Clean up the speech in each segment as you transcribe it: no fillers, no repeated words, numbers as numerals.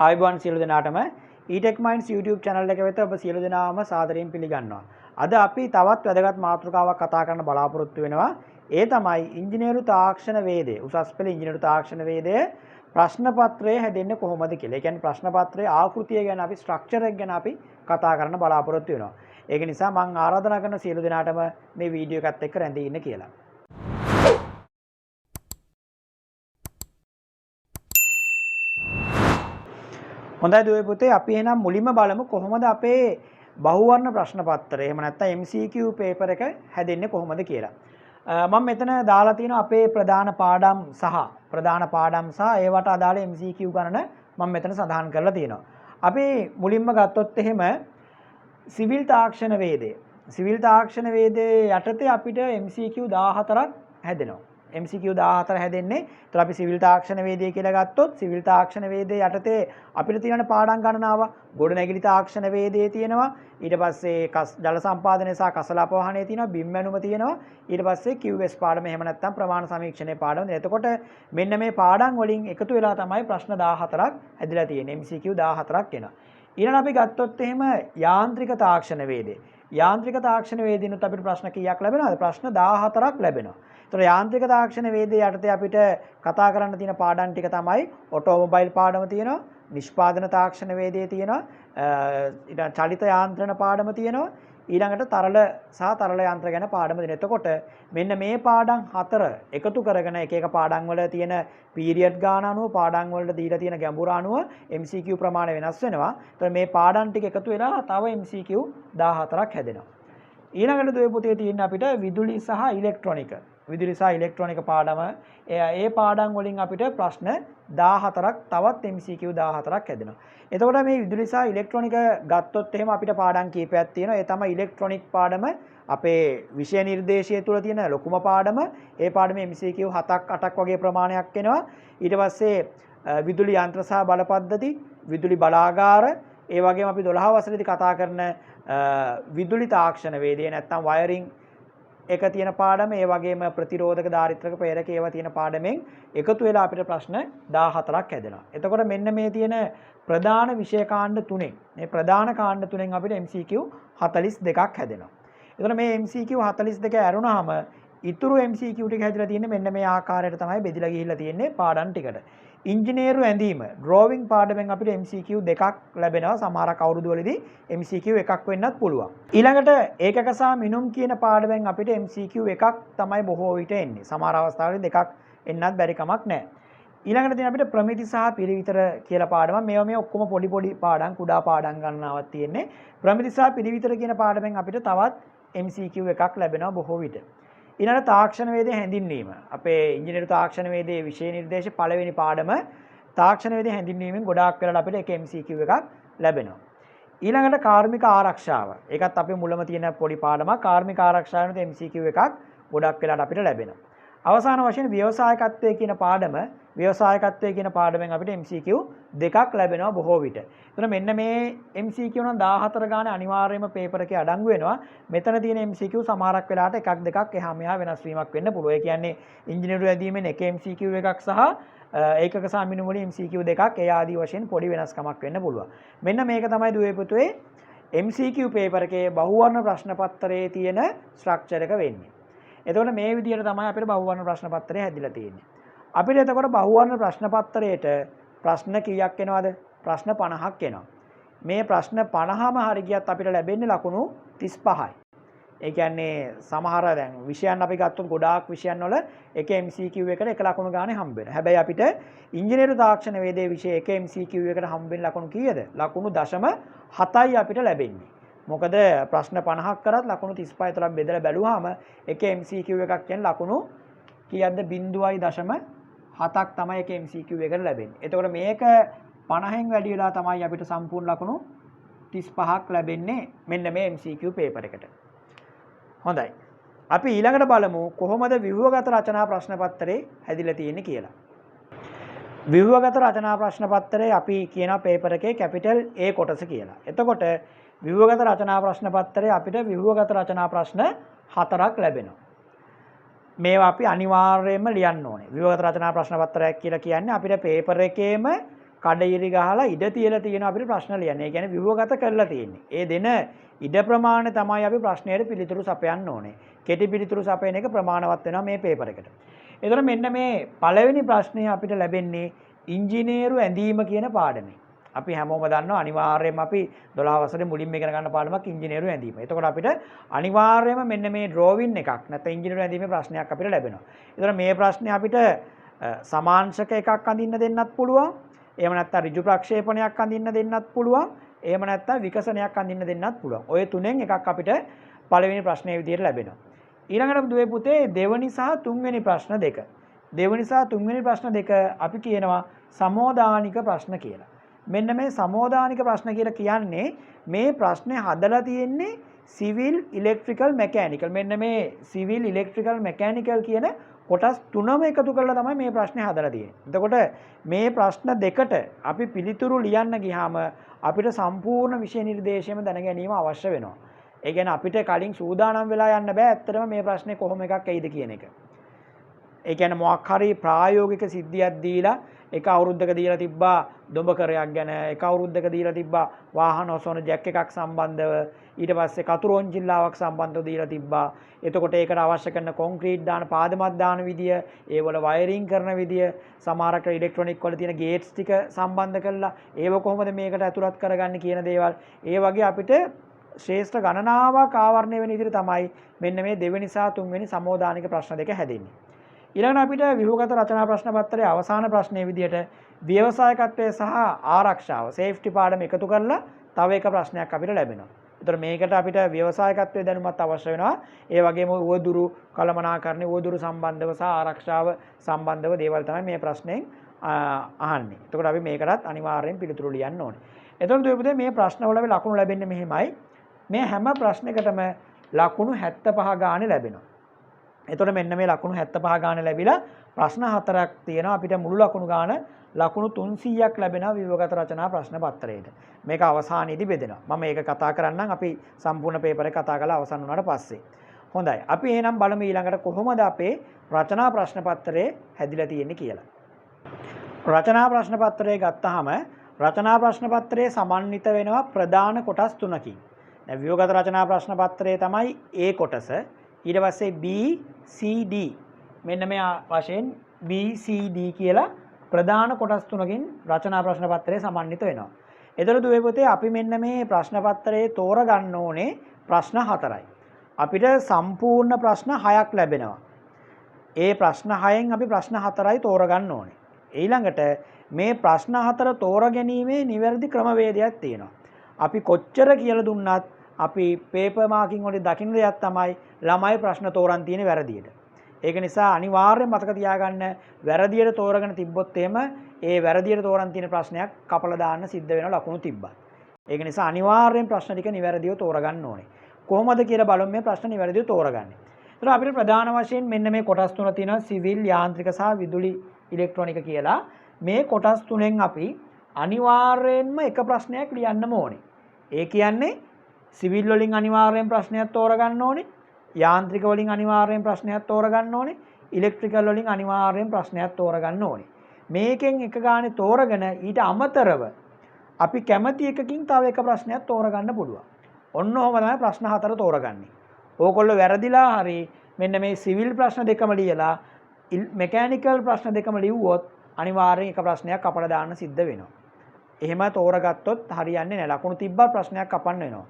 ආයුබෝවන් සියලු දෙනාටම E-Tech Minds YouTube channel එක වෙත ඔබ සියලු දෙනාම සාදරයෙන් පිළිගන්නවා. අද අපි තවත් වැදගත් මාතෘකාවක් කතා කරන්න බලාපොරොත්තු වෙනවා. ඒ තමයි ඉංජිනේරු තාක්ෂණ වේදය. උසස් පෙළ ඉංජිනේරු තාක්ෂණ වේදය ප්‍රශ්න පත්‍රය හැදෙන්නේ කොහොමද කියලා. ඒ කියන්නේ ප්‍රශ්න පත්‍රයේ ආකෘතිය ගැන අපි ස්ට්‍රක්චර් එක ගැන අපි කතා කරන්න බලාපොරොත්තු වෙනවා. ඒක නිසා මම ආරාධනා කරන සියලු දෙනාටම මේ වීඩියෝ එකත් එක්ක රැඳී ඉන්න කියලා. හොඳයි දුවේ පුතේ අපි එහෙනම් මුලින්ම බලමු කොහොමද අපේ බහුවර්ණ ප්‍රශ්න පත්‍රය එහෙම නැත්නම් MCQ පේපර් එක හැදෙන්නේ කොහොමද කියලා. මම මෙතන දාලා තියෙනවා අපේ ප්‍රධාන පාඩම් සහ ඒවට අදාළ MCQ ගණන මම මෙතන සඳහන් කරලා තියෙනවා. අපි මුලින්ම ගත්තොත් එහෙම සිවිල් තාක්ෂණ වේදය. සිවිල් තාක්ෂණ වේදයේ යටතේ අපිට MCQ 14ක් හැදෙනවා. MCQ 14 හැදෙන්නේ. ඒතර අපි සිවිල් තාක්ෂණ වේදය කියලා ගත්තොත් සිවිල් තාක්ෂණ වේදයේ යටතේ අපිට තියෙන පාඩම් ගණනාව ගොඩනැගිලි තාක්ෂණ වේදයේ තියෙනවා. ඊට පස්සේ ජල සම්පාදනය සහ කසල අපවහනය තියෙනවා. බිම් මැනුම තියෙනවා. ඊට පස්සේ QS පාඩම එහෙම නැත්නම් ප්‍රමාණ සමීක්ෂණයේ පාඩම. එතකොට මෙන්න මේ පාඩම් වලින් එකතු වෙලා තමයි ප්‍රශ්න 14ක් හැදිලා තියෙන්නේ. MCQ 14ක් එනවා. ඊළඟ අපි ගත්තොත් එහෙම යාන්ත්‍රික තාක්ෂණ වේදය. යාන්ත්‍රික තාක්ෂණ වේදිනුත් අපිට ප්‍රශ්න කීයක් ලැබෙනවද? ප්‍රශ්න 14ක් ලැබෙනවා. ඒතර යාන්ත්‍රික තාක්ෂණ වේදයේ යටතේ අපිට කතා කරන්න තියෙන පාඩම් ටික තමයි ඔටෝමොබයිල් පාඩම තියෙනවා, නිෂ්පාදන තාක්ෂණ වේදයේ තියෙනවා, ඊට චලිත යාන්ත්‍රණ පාඩම තියෙනවා, ඊළඟට තරල සහ තරල යන්ත්‍ර ගැන පාඩම දෙනවා. එතකොට මෙන්න මේ පාඩම් හතර එකතු කරගෙන එක එක පාඩම් වල තියෙන පීරියඩ් ගාන අනුව පාඩම් වලට දීලා තියෙන ගැඹුර අනුව MCQ ප්‍රමාණය වෙනස් වෙනවා. ඒතර මේ පාඩම් ටික එකතු වෙලා තව MCQ 14ක් හැදෙනවා. ඊළඟට දුවේ පුතේ තියෙන අපිට විදුලි සහ ඉලෙක්ට්‍රොනික පාඩම ඒ පාඩම් වලින් අපිට ප්‍රශ්න 14ක් තවත් MCQ 14ක් හැදෙනවා. එතකොට මේ විදුලි සහ ඉලෙක්ට්‍රොනික ගත්තොත් එහෙම අපිට පාඩම් කීපයක් තියෙනවා. ඒ තමයි ඉලෙක්ට්‍රොනික පාඩම අපේ විෂය නිර්දේශය තුල තියෙන ලොකුම පාඩම. ඒ පාඩමේ MCQ 7ක් 8ක් වගේ ප්‍රමාණයක් එනවා. ඊට පස්සේ විදුලි යන්ත්‍ර සහ බල පද්ධති, විදුලි බලාගාර, ඒ වගේම අපි 12 වසරේදී කතා කරන විදුලි තාක්ෂණ වේදය නැත්නම් වයරින් එක තියෙන පාඩම, ඒ වගේම ප්‍රතිරෝධක ධාරිත්‍රක ප්‍රේරක ඒවා තියෙන පාඩමෙන් එකතු වෙලා අපිට ප්‍රශ්න 14ක් හැදෙනවා. එතකොට මෙන්න මේ තියෙන ප්‍රධාන විෂය කාණ්ඩ තුනෙන් අපිට MCQ 42ක් හැදෙනවා. එතකොට මේ MCQ 42 ඇරුණාම ඉතුරු MCQ ටික හැදිලා තියෙන්නේ මෙන්න මේ ආකාරයට තමයි බෙදලා ගිහිල්ලා තියෙන්නේ පාඩම් ටිකට. ඉංජිනේරු ඇඳීම ඩ්‍රෝවිං පාඩමෙන් අපිට MCQ 2ක් ලැබෙනවා. සමහරක් අවුරුදුවලදී MCQ 1ක් වෙන්නත් පුළුවන්. ඊළඟට ඒකක සහ මිනුම් කියන පාඩමෙන් අපිට MCQ 1ක් තමයි බොහෝ විට එන්නේ. සමහර අවස්ථාවලදී දෙකක් එන්නත් බැරි කමක් නැහැ. ඊළඟට තියෙන අපිට ප්‍රමිති සහ පිරිවිතර කියලා පාඩම. මේවා මේ ඔක්කොම පොඩි පාඩම්, කුඩා පාඩම් ගණනාවක් තියෙන්නේ. ප්‍රමිති සහ පිරිවිතර කියන පාඩමෙන් අපිට තවත් MCQ 1ක් ලැබෙනවා බොහෝ විට. ඊළඟ තාක්ෂණ වේදයේ හැඳින්වීම. අපේ ඉංජිනේරු තාක්ෂණ වේදයේ විෂය නිර්දේශ පළවෙනි පාඩම තාක්ෂණ වේදයේ හැඳින්වීමෙන් ගොඩාක් වෙලාවට අපිට එක MCQ එකක් ලැබෙනවා. ඊළඟට කාර්මික ආරක්ෂාව. ඒකත් අපේ මුලම තියෙන පොඩි පාඩමක්. කාර්මික ආරක්ෂාවෙනුත් MCQ එකක් ගොඩක් වෙලාවට අපිට ලැබෙනවා. අවසාන වශයෙන් ව්‍යවසායකත්වයේ කියන පාඩමෙන් අපිට MCQ 2ක් ලැබෙනවා බොහෝ විට. එතන මෙන්න මේ MCQ නම් 14 ගානේ අනිවාර්යයෙන්ම පේපර් එකේ අඩංගු වෙනවා. මෙතන තියෙන MCQ සමහරක් වෙලාවට එකක් දෙකක් එහා මෙහා වෙනස් වීමක් වෙන්න පුළුවන්. ඒ කියන්නේ ඉංජිනේරු ඇදීමෙන් එක MCQ එකක් සහ ඒකක සහ මිනුම් වලින් MCQ දෙකක් ඒ ආදී වශයෙන් පොඩි වෙනස්කමක් වෙන්න පුළුවන්. මෙන්න මේක තමයි දුවේ පුතුවේ MCQ පේපර් එකේ බහුවර්ණ ප්‍රශ්න පත්‍රයේ තියෙන ස්ට්‍රක්චර් එක වෙන්නේ. එතකොට මේ විදිහට තමයි අපිට බහුවර්ණ ප්‍රශ්න පත්‍රය හැදිලා තියෙන්නේ. අපිට එතකොට බහුවර්ණ ප්‍රශ්න පත්‍රයේට ප්‍රශ්න කීයක් එනවද? ප්‍රශ්න 50ක් එනවා. මේ ප්‍රශ්න 50ම හරි ගියත් අපිට ලැබෙන්නේ ලකුණු 35යි. ඒ කියන්නේ සමහර දැන් විෂයන් අපි ගත්තොත් ගොඩාක් විෂයන් වල එක MCQ එකට එක ලකුණු ගානේ හම්බ වෙනවා. හැබැයි අපිට ඉංජිනේරු තාක්ෂණ වේදයේ විෂය එක MCQ එකට හම්බ වෙන ලකුණු කීයද? ලකුණු 0.7යි අපිට ලැබෙන්නේ. මොකද ප්‍රශ්න 50ක් කරත් ලකුණු 35 තරම් බෙදලා බැලුවාම එක MCQ එකක් කියන්නේ ලකුණු කීයක්ද? 0.7ක් තමයි එක MCQ එකට ලැබෙන්නේ. එතකොට මේක 50න් වැඩි වෙලා තමයි අපිට සම්පූර්ණ ලකුණු 35ක් ලැබෙන්නේ මෙන්න මේ MCQ පේපර් එකට. හොඳයි. අපි ඊළඟට බලමු කොහොමද ව්‍යුහගත රචනා ප්‍රශ්න පත්‍රේ හැදිලා තියෙන්නේ කියලා. ව්‍යුහගත රචනා ප්‍රශ්න පත්‍රයේ අපි කියන පේපර් එකේ කැපිටල් A කොටස කියලා. එතකොට ව්‍යුහගත රචනා ප්‍රශ්න පත්‍රයේ අපිට ව්‍යුහගත රචනා ප්‍රශ්න 4ක් ලැබෙනවා. මේවා අපි අනිවාර්යයෙන්ම ලියන්න ඕනේ. ව්‍යුහගත රචනා ප්‍රශ්න පත්‍රයක් කියලා කියන්නේ අපිට පේපර් එකේම කඩිරි ගහලා ඉඩ තියලා තියෙන අපිට ප්‍රශ්න ලියන්න. ඒ කියන්නේ ව්‍යුහගත කරලා තියෙන්නේ. ඒ දෙන ඉඩ ප්‍රමාණය තමයි අපි ප්‍රශ්නයට පිළිතුරු සපයන්න ඕනේ. කෙටි පිළිතුරු සපයන එක ප්‍රමාණවත් වෙනවා මේ පේපර් එකට. ඒතර මෙන්න මේ පළවෙනි ප්‍රශ්නය අපිට ලැබෙන්නේ ඉංජිනේරු ඇඳීම කියන පාඩමේ. අපි හැමෝම දන්නවා අනිවාර්යයෙන්ම අපි 12 වසරේ මුලින්ම ඉගෙන ගන්න පාඩමක් ඉංජිනේරු ඇඳීම. එතකොට අපිට අනිවාර්යයෙන්ම මෙන්න මේ ඩ්‍රෝවින් එකක් නැත්නම් ඉංජිනේරු ඇඳීමේ ප්‍රශ්නයක් අපිට ලැබෙනවා. ඒතර මේ ප්‍රශ්නේ අපිට සමාංශක එකක් අඳින්න දෙන්නත් පුළුවන්. එහෙම නැත්නම් ඍජු ප්‍රක්ෂේපණයක් අඳින්න දෙන්නත් පුළුවන්. එහෙම නැත්නම් විකසනයක් අඳින්න දෙන්නත් පුළුවන්. ඔය තුනෙන් එකක් අපිට පළවෙනි ප්‍රශ්නේ විදිහට ලැබෙනවා. ඊළඟට දුවේ පුතේ දෙවෙනි සහ තුන්වෙනි ප්‍රශ්න දෙක. දෙවෙනි සහ තුන්වෙනි ප්‍රශ්න දෙක අපි කියනවා සමෝදානික ප්‍රශ්න කියලා. මෙන්න මේ සමෝදානික ප්‍රශ්න කියලා කියන්නේ මේ ප්‍රශ්නේ හදලා තියෙන්නේ සිවිල් ඉලෙක්ට්‍රිකල් මෙකැනිකල්. මෙන්න මේ සිවිල් ඉලෙක්ට්‍රිකල් මෙකැනිකල් කියන කොටස් තුනම එකතු කරලා තමයි මේ ප්‍රශ්නේ හදලා තියෙන්නේ. එතකොට මේ ප්‍රශ්න දෙකට අපි පිළිතුරු ලියන්න ගියාම අපිට සම්පූර්ණ විෂය නිර්දේශයම දැන ගැනීම අවශ්‍ය වෙනවා. ඒ කියන්නේ අපිට කලින් සූදානම් වෙලා යන්න බෑ ඇත්තටම මේ ප්‍රශ්නේ කොහොම එකක් එයිද කියන එක. ඒ කියන්නේ මොකක් හරි ප්‍රායෝගික සිද්ධියක් දීලා එක අවුරුද්දක දීලා තිබ්බා දොඹකරයක් ගැන, එක අවුරුද්දක දීලා තිබ්බා වාහන ඔසවන ජැක් එකක් සම්බන්ධව, ඊට පස්සේ කතුරුන් ජිල්ලාවක් සම්බන්ධව දීලා තිබ්බා. එතකොට ඒකට අවශ්‍ය කරන කොන්ක්‍රීට් දාන පාදමක් දාන විදිය, ඒවල වයරින් කරන විදිය, සමහරක ඉලෙක්ට්‍රොනික වල තියෙන ගේට්ස් ටික සම්බන්ධ කරලා ඒව කොහොමද මේකට ඇතුළත් කරගන්නේ කියන දේවල්. ඒ වගේ අපිට ශ්‍රේෂ්ඨ ගණනාවක් ආවරණය වෙන විදිහට තමයි මෙන්න මේ දෙවෙනි සහ තුන්වෙනි සමෝදානික ප්‍රශ්න දෙක හැදෙන්නේ. ඊළඟට අපිට ව්‍යුහගත රචනා ප්‍රශ්න පත්‍රයේ අවසාන ප්‍රශ්නයේ විදිහට ව්‍යවසායකත්වය සහ ආරක්ෂාව සේෆ්ටි පාඩම එකතු කරලා තව එක ප්‍රශ්නයක් අපිට ලැබෙනවා. ඒතර මේකට අපිට ව්‍යවසායකත්වයේ දැනුමත් අවශ්‍ය වෙනවා. ඒ වගේම උවදුරු කළමනාකරණය, උවදුරු සම්බන්ධව සහ ආරක්ෂාව සම්බන්ධව දේවල් තමයි මේ ප්‍රශ්නෙන් අහන්නේ. එතකොට අපි මේකටත් අනිවාර්යෙන් පිළිතුරු ලියන්න ඕනේ. එතකොට දුවපුතේ මේ ප්‍රශ්නවල ලකුණු ලැබෙන්නේ මෙහෙමයි. මේ හැම ප්‍රශ්නයකටම ලකුණු 75 ගානේ ලැබෙනවා. එතකොට මෙන්න මේ ලකුණු 75 ගානේ ලැබිලා ප්‍රශ්න 4ක් තියෙනවා. අපිට මුළු ලකුණු ගාන ලකුණු 300ක් ලැබෙනවා ව්‍යුහගත රචනා ප්‍රශ්න පත්‍රයේට. මේක අවසානයේදී බෙදෙනවා. මම මේක කතා කරන්නම් අපි සම්පූර්ණ පේපර් එක කතා කරලා අවසන් වුණාට පස්සේ. හොඳයි. අපි එහෙනම් බලමු ඊළඟට කොහොමද අපේ රචනා ප්‍රශ්න පත්‍රය හැදිලා තියෙන්නේ කියලා. රචනා ප්‍රශ්න පත්‍රය ගත්තාම රචනා ප්‍රශ්න පත්‍රයේ සමන්විත වෙනවා ප්‍රධාන කොටස් තුනකින්. දැන් ව්‍යුහගත රචනා ප්‍රශ්න පත්‍රයේ තමයි A කොටස. ඊට පස්සේ B C D මෙන්න මේ වශයෙන් B C D කියලා ප්‍රධාන කොටස් තුනකින් රචනා ප්‍රශ්න පත්‍රය සමන්විත වෙනවා. එතකොට දුවේ පුතේ අපි මෙන්න මේ ප්‍රශ්න පත්‍රයේ තෝරගන්න ඕනේ ප්‍රශ්න 4යි. අපිට සම්පූර්ණ ප්‍රශ්න 6ක් ලැබෙනවා. ඒ ප්‍රශ්න 6න් අපි ප්‍රශ්න 4යි තෝරගන්න ඕනේ. ඊළඟට මේ ප්‍රශ්න 4 තෝරගැනීමේ නිවැරදි ක්‍රමවේදයක් තියෙනවා. අපි කොච්චර කියලා දුන්නත් අපි පේපර් මාකින් වලින් දකින්න දෙයක් තමයි ළමයි ප්‍රශ්න තෝරන් තියෙන වැරදියට. ඒක නිසා අනිවාර්යයෙන් මතක තියාගන්න වැරදියට තෝරගෙන තිබ්බොත් එහෙම ඒ වැරදියට තෝරන් තියෙන ප්‍රශ්නයක් කපලා දාන්න සිද්ධ වෙන ලකුණු තිබ්බා. ඒක නිසා අනිවාර්යයෙන් ප්‍රශ්න ටික නිවැරදිව තෝරගන්න ඕනේ. කොහොමද කියලා බලමු මේ ප්‍රශ්න නිවැරදිව තෝරගන්නේ. ඒතර අපිට ප්‍රධාන වශයෙන් මෙන්න මේ කොටස් තුන තියෙනවා සිවිල්, යාන්ත්‍රික සහ විදුලි ඉලෙක්ට්‍රොනික කියලා. මේ කොටස් තුනෙන් අපි අනිවාර්යයෙන්ම එක ප්‍රශ්නයක් ලියන්නම ඕනේ. ඒ කියන්නේ සිවිල් වලින් අනිවාර්යෙන් ප්‍රශ්නයක් තෝරගන්න ඕනේ. යාන්ත්‍රික වලින් අනිවාර්යෙන් ප්‍රශ්නයක් තෝරගන්න ඕනේ. ඉලෙක්ට්‍රිකල් වලින් අනිවාර්යෙන් ප්‍රශ්නයක් තෝරගන්න ඕනේ. මේකෙන් එක ගානේ තෝරගෙන ඊට අමතරව අපි කැමති එකකින් තව එක ප්‍රශ්නයක් තෝරගන්න පුළුවන්. ඔන්න ඔහොම තමයි ප්‍රශ්න 4 තෝරගන්නේ. ඕගොල්ලෝ වැරදිලා හරි මෙන්න මේ සිවිල් ප්‍රශ්න දෙකම ලියලා මෙකැනිකල් ප්‍රශ්න දෙකම ලිව්වොත් අනිවාර්යෙන් එක ප්‍රශ්නයක් කපලා දාන්න සිද්ධ වෙනවා. එහෙම තෝරගත්තොත් හරියන්නේ නැහැ. ලකුණු තිබ්බත් ප්‍රශ්නයක් කපන්න වෙනවා.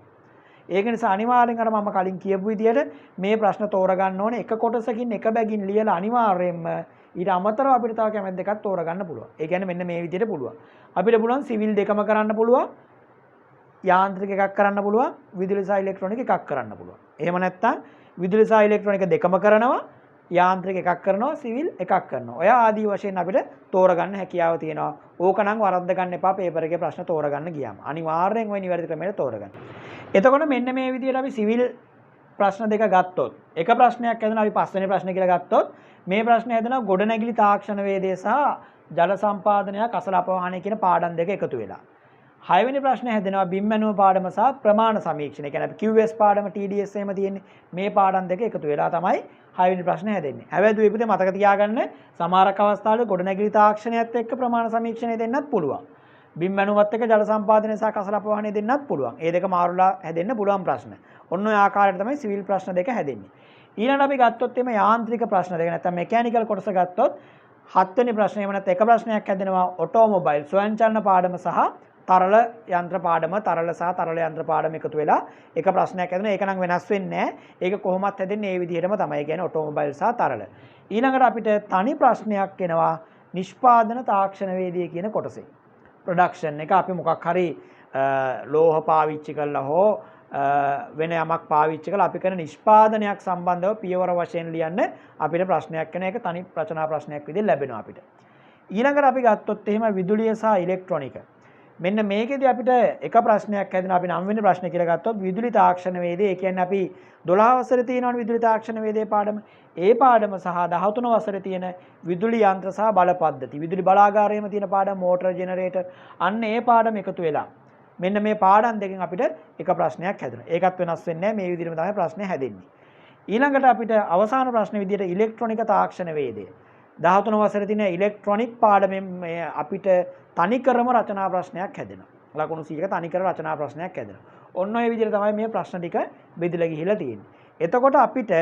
ඒක නිසා අනිවාර්යෙන් අර මම කලින් කියපු විදිහට මේ ප්‍රශ්න තෝරගන්න ඕනේ. එක කොටසකින් එක බැගින් ලියලා අනිවාර්යයෙන්ම ඊට අමතරව අපිට තව කැමති දෙකක් තෝරගන්න පුළුවන්. ඒ කියන්නේ මෙන්න මේ විදිහට පුළුවන්. අපිට පුළුවන් සිවිල් දෙකම කරන්න පුළුවන්. යාන්ත්‍රික එකක් කරන්න පුළුවන්. විදුලි සහ ඉලෙක්ට්‍රොනික එකක් කරන්න පුළුවන්. එහෙම නැත්නම් විදුලි සහ ඉලෙක්ට්‍රොනික දෙකම කරනවා. යාන්ත්‍රික එකක් කරනවා. සිවිල් එකක් කරනවා. ඔය ආදී වශයෙන් අපිට තෝරගන්න හැකියාව තියෙනවා. ඕකනම් වරද්ද ගන්න එපා පේපර් එකේ ප්‍රශ්න තෝරගන්න ගියාම. අනිවාර්යෙන් ওই නිවැරදි ක්‍රමයට තෝරගන්න. එතකොට මෙන්න මේ විදිහට අපි සිවිල් ප්‍රශ්න දෙක ගත්තොත් එක ප්‍රශ්නයක් හැදෙනවා අපි පස්වෙනි ප්‍රශ්නේ කියලා ගත්තොත් මේ ප්‍රශ්නේ හැදෙනවා ගොඩනැගිලි තාක්ෂණ වේදය සහ ජල සම්පාදනයක් අසල අපවහනය කියන පාඩම් දෙක එකතු වෙලා. 6 වෙනි ප්‍රශ්නේ හැදෙනවා බිම් මැනුව පාඩම සහ ප්‍රමාණ සමීක්ෂණ. ඒ කියන්නේ අපි QS පාඩම TDS එහෙම තියෙන්නේ. මේ පාඩම් දෙක එකතු වෙලා තමයි 6 වෙනි ප්‍රශ්නේ හැදෙන්නේ. හැබැයි දුවේ පුතේ මතක තියාගන්න සමහරක් අවස්ථාවල ගොඩනැගිලි තාක්ෂණයත් එක්ක ප්‍රමාණ සමීක්ෂණය දෙන්නත් පුළුවන්. බිම් මැනුවත් එක ජල සම්පාදනය සහ කසල අපවහනය දෙන්නත් පුළුවන්. ඒ දෙක මාරුලා හැදෙන්න පුළුවන් ප්‍රශ්න. ඔන්න ඔය ආකාරයට තමයි සිවිල් ප්‍රශ්න දෙක හැදෙන්නේ. ඊළඟට අපි ගත්තොත් එimhe යාන්ත්‍රික ප්‍රශ්න දෙක නැත්නම් මෙකැනිකල් කොටස ගත්තොත් 7 වෙනි ප්‍රශ්නේ එහෙම නැත්නම් එක ප්‍රශ්නයක් හැදෙනවා ඔටෝමොබයිල් ස්වයංචලන පාඩම සහ තරල යන්ත්‍ර පාඩම තරල සහ තරල යන්ත්‍ර පාඩම එකතු වෙලා එක ප්‍රශ්නයක් හැදෙනවා. ඒක නම් වෙනස් වෙන්නේ නැහැ. ඒක කොහොමත් හැදෙන්නේ මේ විදිහටම තමයි. කියන්නේ ඔටෝමොබයිල් සහ තරල. ඊළඟට අපිට තනි ප්‍රශ්නයක් එනවා නිෂ්පාදන තාක්ෂණ වේදිය කියන කොටසේ. ප්‍රොඩක්ෂන් එක අපි මොකක් හරි ලෝහ පාවිච්චි කරලා හෝ වෙන යමක් පාවිච්චි කරලා අපි කරන නිෂ්පාදනයක් සම්බන්ධව පියවර වශයෙන් ලියන්න අපිට ප්‍රශ්නයක් වෙන එක තනි රචනා ප්‍රශ්නයක් විදිහට ලැබෙනවා අපිට. ඊළඟට අපි ගත්තොත් එහෙම විදුලිය සහ ඉලෙක්ට්‍රොනික. මෙන්න මේකෙදි අපිට එක ප්‍රශ්නයක් හැදෙනවා. අපි 9 වෙනි ප්‍රශ්නේ කියලා ගත්තොත් විදුලි තාක්ෂණ වේදේ. ඒ කියන්නේ අපි 12 වසරේ තියෙනවනේ විදුලි තාක්ෂණ වේදේ පාඩම. ඒ පාඩම සහ 13 වසරේ තියෙන විදුලි යන්ත්‍ර සහ බල පද්ධති. විදුලි බලාගාරයේම තියෙන පාඩම මෝටර ජෙනරේටර්. අන්න ඒ පාඩම එකතු වෙලා මෙන්න මේ පාඩම් දෙකෙන් අපිට එක ප්‍රශ්නයක් හැදෙනවා. ඒකත් වෙනස් වෙන්නේ නැහැ. මේ විදිහටම තමයි ප්‍රශ්නේ හැදෙන්නේ. ඊළඟට අපිට අවසාන ප්‍රශ්නේ විදිහට ඉලෙක්ට්‍රොනික තාක්ෂණ වේදේ. 13 වසරේ තියෙන ඉලෙක්ට්‍රොනික පාඩමෙන් අපිට තනිකරම රචනා ප්‍රශ්නයක් හැදෙනවා. ලකුණු 100ක තනිකර රචනා ප්‍රශ්නයක් හැදෙනවා. ඔන්න ඔය විදිහට තමයි මේ ප්‍රශ්න ටික බෙදලා ගිහිලා තියෙන්නේ. එතකොට අපිට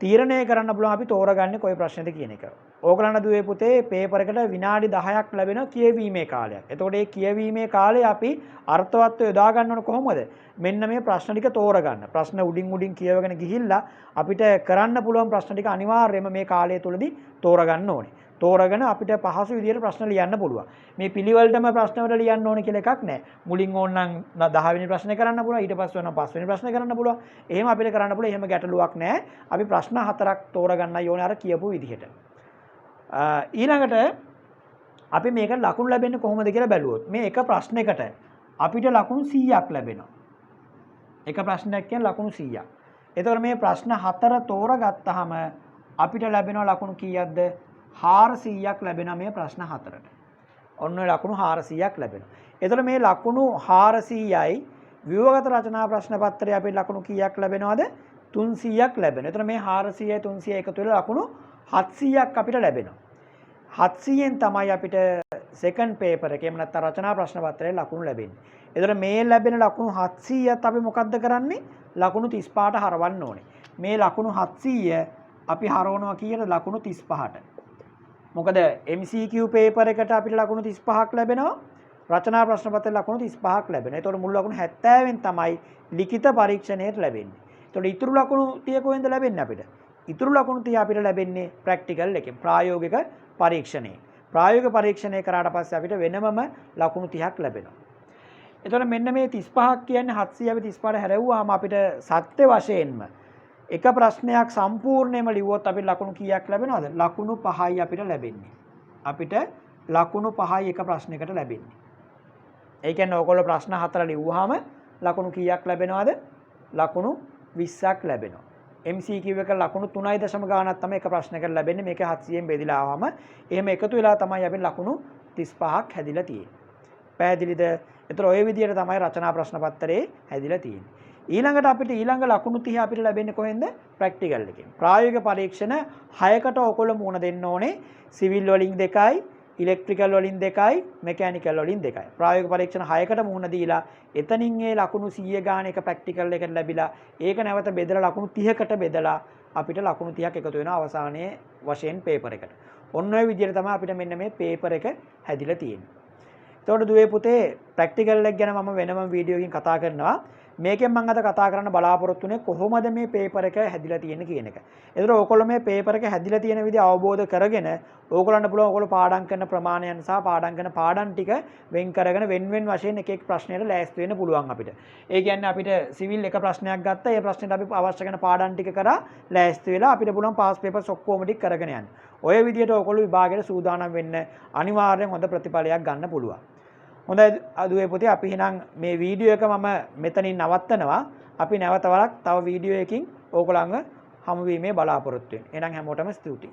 තීරණය කරන්න පුළුවන් අපි තෝරගන්නේ කොයි ප්‍රශ්නේද කියන එක. ඕගලන්ට දුවේ පුතේ පේපර් එකට විනාඩි 10ක් ලැබෙන කියවීමේ කාලයක්. එතකොට මේ කියවීමේ කාලේ අපි අර්ථවත්ව යොදා ගන්න ඕන කොහොමද? මෙන්න මේ ප්‍රශ්න ටික තෝරගන්න. ප්‍රශ්න උඩින් කියවගෙන ගිහිල්ලා අපිට කරන්න පුළුවන් ප්‍රශ්න ටික අනිවාර්යයෙන්ම මේ කාලය තුලදී තෝරගන්න ඕනේ. තෝරගෙන අපිට පහසු විදිහට ප්‍රශ්න ලියන්න පුළුවන්. මේ පිළිවෙලටම ප්‍රශ්න වල ලියන්න ඕනේ කියලා එකක් නැහැ. මුලින් ඕනනම් 10 වෙනි ප්‍රශ්නේ කරන්න පුළුවන්. ඊට පස්සේ ඕනනම් 5 වෙනි ප්‍රශ්නේ කරන්න පුළුවන්. එහෙම අපිට කරන්න පුළුවන්. එහෙම ගැටලුවක් නැහැ. අපි ප්‍රශ්න 4ක් තෝරගන්නයි ඕනේ අර කියපු විදිහට. ඊළඟට අපි මේක ලකුණු ලැබෙන්නේ කොහොමද කියලා බැලුවොත් මේ එක ප්‍රශ්නයකට අපිට ලකුණු 100ක් ලැබෙනවා. එක ප්‍රශ්නයක් කියන ලකුණු 100ක්. එතකොට මේ ප්‍රශ්න 4 තෝරගත්තාම අපිට ලැබෙනවා ලකුණු කීයක්ද? 400ක් ලැබෙනවා මේ ප්‍රශ්න 4ට. ඔන්න ඔය ලකුණු 400ක් ලැබෙනවා. එතකොට මේ ලකුණු 400යි ව්‍යුහගත රචනා ප්‍රශ්න පත්‍රයේ අපිට ලකුණු කීයක් ලැබෙනවද? 300ක් ලැබෙනවා. එතකොට මේ 400යි 300යි එකතු වෙලා ලකුණු 700ක් අපිට ලැබෙනවා. 700ෙන් තමයි අපිට සෙකන්ඩ් පේපර් එකේ එහෙම නැත්නම් රචනා ප්‍රශ්න පත්‍රයේ ලකුණු ලැබෙන්නේ. එතකොට මේ ලැබෙන ලකුණු 700ත් අපි මොකද්ද කරන්නේ? ලකුණු 35ට හරවන්න ඕනේ. මේ ලකුණු 700 අපි හරවනවා කීයට? ලකුණු 35ට. මොකද MCQ පේපර් එකට අපිට ලකුණු 35ක් ලැබෙනවා. රචනා ප්‍රශ්න පත්‍රයේ ලකුණු 35ක් ලැබෙනවා. එතකොට මුළු ලකුණු 70න් තමයි ලිඛිත පරීක්ෂණයට ලැබෙන්නේ. එතකොට ඉතුරු ලකුණු 30 කොහෙන්ද ලැබෙන්නේ අපිට? ඉතුරු ලකුණු 30 අපිට ලැබෙන්නේ ප්‍රැක්ටිකල් එකෙන්. ප්‍රායෝගික පරීක්ෂණයෙන්. ප්‍රායෝගික පරීක්ෂණය කරාට පස්සේ අපිට වෙනමම ලකුණු 30ක් ලැබෙනවා. එතකොට මෙන්න මේ 35ක් කියන්නේ 700 අපි 35ට හැරෙව්වාම අපිට සත්‍ය වශයෙන්ම එක ප්‍රශ්නයක් සම්පූර්ණයෙන්ම ලිව්වොත් අපිට ලකුණු කීයක් ලැබෙනවද? ලකුණු 5යි අපිට ලැබෙන්නේ. අපිට ලකුණු 5යි එක ප්‍රශ්නයකට ලැබෙන්නේ. ඒ කියන්නේ ඔයගොල්ලෝ ප්‍රශ්න 4 ලිව්වහම ලකුණු කීයක් ලැබෙනවද? ලකුණු 20ක් ලැබෙනවා. MCQ එක ලකුණු 3 දශම ගාණක් තමයි එක ප්‍රශ්නයකට ලැබෙන්නේ. මේක 700ෙන් බෙදලා ආවම එහෙම එකතු වෙලා තමයි අපිට ලකුණු 35ක් හැදිලා තියෙන්නේ. පැහැදිලිද? ඒතර ඔය විදිහට තමයි රචනා ප්‍රශ්න පත්‍රයේ හැදිලා තියෙන්නේ. ඊළඟට අපිට ඊළඟ ලකුණු 30 අපිට ලැබෙන්නේ කොහෙන්ද? ප්‍රැක්ටිකල් එකෙන්. ප්‍රායෝගික පරීක්ෂණ 6කට ඔයගොල්ලෝ මුහුණ දෙන්න ඕනේ. සිවිල් වලින් 2යි, ඉලෙක්ට්‍රිකල් වලින් 2යි, මෙකැනිකල් වලින් 2යි. ප්‍රායෝගික පරීක්ෂණ 6කට මුහුණ දීලා එතනින් ඒ ලකුණු 100 ගාන එක ප්‍රැක්ටිකල් එකට ලැබිලා ඒක නැවත බෙදලා ලකුණු 30කට බෙදලා අපිට ලකුණු 30ක් එකතු වෙනවා අවසානයේ වශයෙන් පේපර් එකට. ඔන්න ඔය විදිහට තමයි අපිට මෙන්න මේ පේපර් එක හැදිලා තියෙන්නේ. එතකොට දුවේ පුතේ ප්‍රැක්ටිකල් එක ගැන මම වෙනම වීඩියෝ එකකින් කතා කරනවා. මේකෙන් මම අද කතා කරන්න බලාපොරොත්තු වෙන්නේ කොහොමද මේ පේපර් එක හැදිලා තියෙන්නේ කියන එක. ඒතර ඕගොල්ලෝ මේ පේපර් එක හැදිලා තියෙන විදිහ අවබෝධ කරගෙන ඕගොල්ලන්ට පුළුවන් ඕගොල්ලෝ පාඩම් කරන ප්‍රමාණයන් සහ පාඩම් කරන පාඩම් ටික වෙන් කරගෙන වෙන වශයෙන් එක එක ප්‍රශ්නයට ලෑස්ති වෙන්න පුළුවන් අපිට. ඒ කියන්නේ අපිට සිවිල් එක ප්‍රශ්නයක් ගත්තා. ඒ ප්‍රශ්නෙට අපි අවශ්‍ය කරන පාඩම් ටික කරා ලෑස්ති වෙලා අපිට පුළුවන් පාස් පේපර්ස් ඔක්කොම ටික කරගෙන යන්න. ඔය විදිහට ඕගොල්ලෝ විභාගයට සූදානම් වෙන්න අනිවාර්යෙන් හොඳ ප්‍රතිඵලයක් ගන්න පුළුවන්. හොඳයි අදුවේ පුතේ අපි එහෙනම් මේ වීඩියෝ එක මම මෙතනින් නවත්තනවා. අපි නැවත වරක් තව වීඩියෝ එකකින් ඕගොල්ලන්ව හමු වීමේ බලාපොරොත්තු වෙනවා. එහෙනම් හැමෝටම ස්තුතියි.